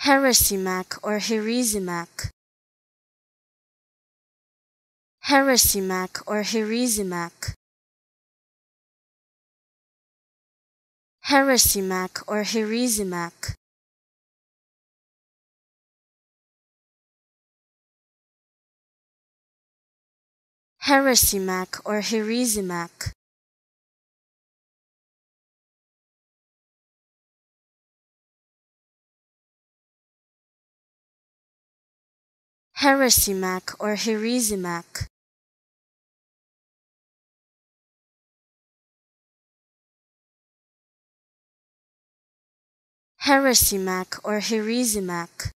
Heresimach or Heresimach. Heresimach or Heresimach. Heresimach or Heresimach. Heresimach or Heresimach. Heresimach or Heresimach. Heresimach or Heresimach.